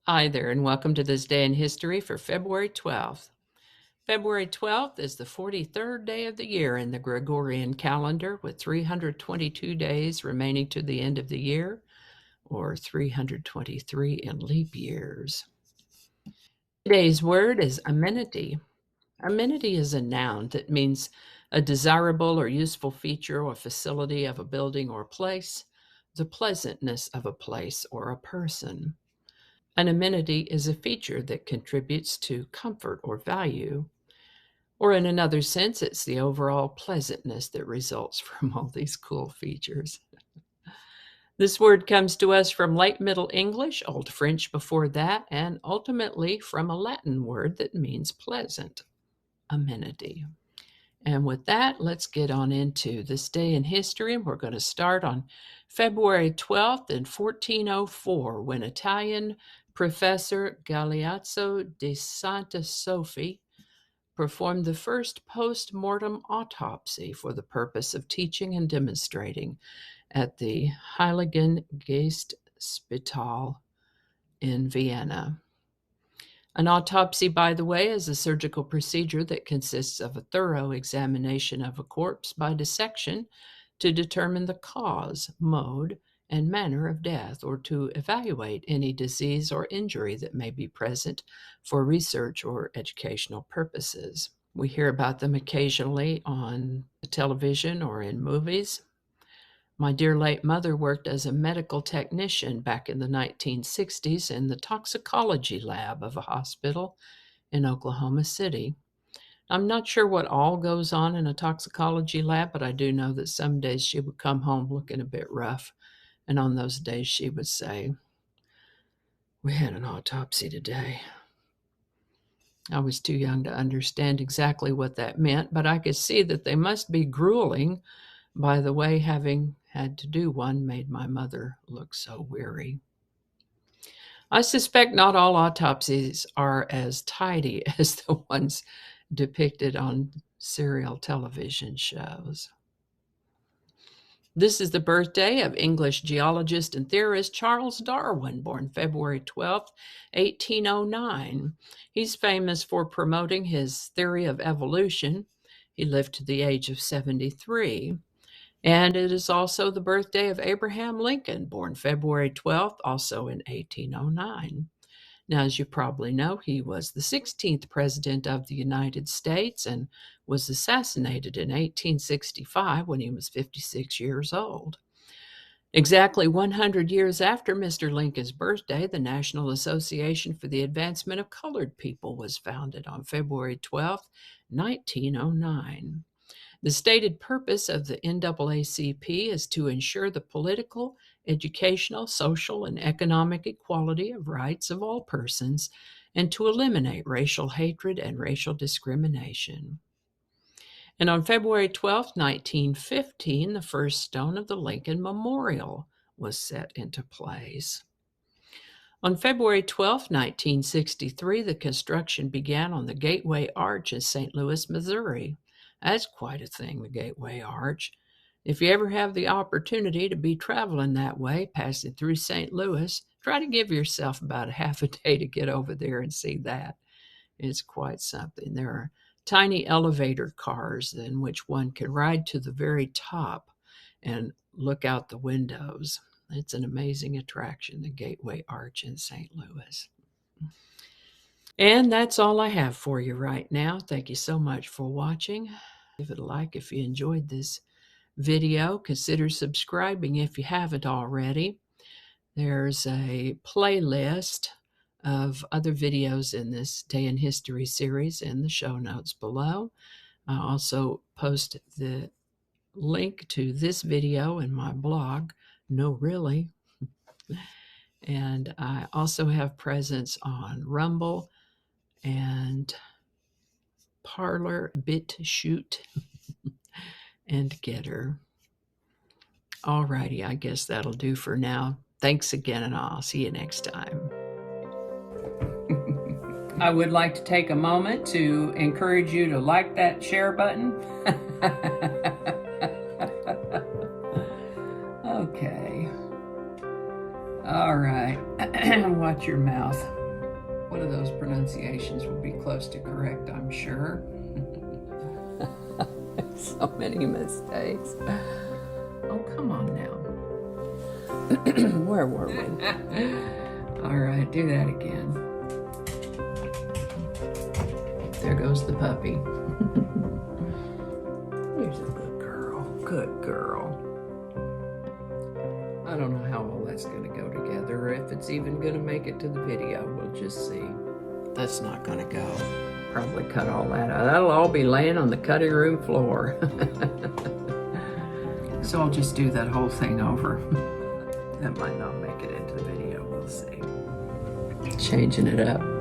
Hi there, and welcome to this day in history for February 12th. February 12th is the 43rd day of the year in the Gregorian calendar, with 322 days remaining to the end of the year, or 323 in leap years. Today's word is amenity. Amenity is a noun that means a desirable or useful feature or facility of a building or place, the pleasantness of a place or a person. An amenity is a feature that contributes to comfort or value, or in another sense, it's the overall pleasantness that results from all these cool features. This word comes to us from late Middle English, Old French before that, and ultimately from a Latin word that means pleasant, amenity. And with that, let's get on into this day in history. We're going to start on February 12th in 1404, when Italian Professor Galeazzo di Santa Sofia performed the first post-mortem autopsy for the purpose of teaching and demonstrating at the Heiligen Geist Spital in Vienna. An autopsy, by the way, is a surgical procedure that consists of a thorough examination of a corpse by dissection to determine the cause, mode, and manner of death, or to evaluate any disease or injury that may be present for research or educational purposes. We hear about them occasionally on television or in movies. My dear late mother worked as a medical technician back in the 1960s in the toxicology lab of a hospital in Oklahoma City. I'm not sure what all goes on in a toxicology lab, but I do know that some days she would come home looking a bit rough, and on those days she would say, "We had an autopsy today." I was too young to understand exactly what that meant, but I could see that they must be grueling. By the way, having had to do one made my mother look so weary. I suspect not all autopsies are as tidy as the ones depicted on serial television shows. This is the birthday of English geologist and theorist Charles Darwin, born February 12, 1809. He's famous for promoting his theory of evolution. He lived to the age of 73. And it is also the birthday of Abraham Lincoln, born February 12th, also in 1809. Now, as you probably know, he was the 16th President of the United States and was assassinated in 1865 when he was 56 years old. Exactly 100 years after Mr. Lincoln's birthday, the National Association for the Advancement of Colored People was founded on February 12th, 1909. The stated purpose of the NAACP is to ensure the political, educational, social, and economic equality of rights of all persons and to eliminate racial hatred and racial discrimination. And on February 12, 1915, the first stone of the Lincoln Memorial was set into place. On February 12, 1963, the construction began on the Gateway Arch in St. Louis, Missouri. That's quite a thing, the Gateway Arch. If you ever have the opportunity to be traveling that way, passing through St. Louis, try to give yourself about a half a day to get over there and see that. It's quite something. There are tiny elevator cars in which one can ride to the very top and look out the windows. It's an amazing attraction, the Gateway Arch in St. Louis. And that's all I have for you right now. Thank you so much for watching. Give it a like if you enjoyed this video. Consider subscribing if you haven't already. There's a playlist of other videos in this Day in History series in the show notes below. I also post the link to this video in my blog, No Really. And I also have presence on Rumble and Parler, BitChute, and Getter. Alrighty, I guess that'll do for now. Thanks again, and I'll see you next time. I would like to take a moment to encourage you to like that share button. Okay. All right. Watch your mouth. One of those pronunciations will be close to correct, I'm sure. So many mistakes. Oh, come on now. Where were we? All right, do that again. There goes the puppy. Here's a good girl. Good girl. I don't know how all that's going to go together, or if it's even going to make it to the video. We'll just see. That's not going to go. Probably cut all that out. That'll all be laying on the cutting room floor. So I'll just do that whole thing over. That might not make it into the video. We'll see. Changing it up.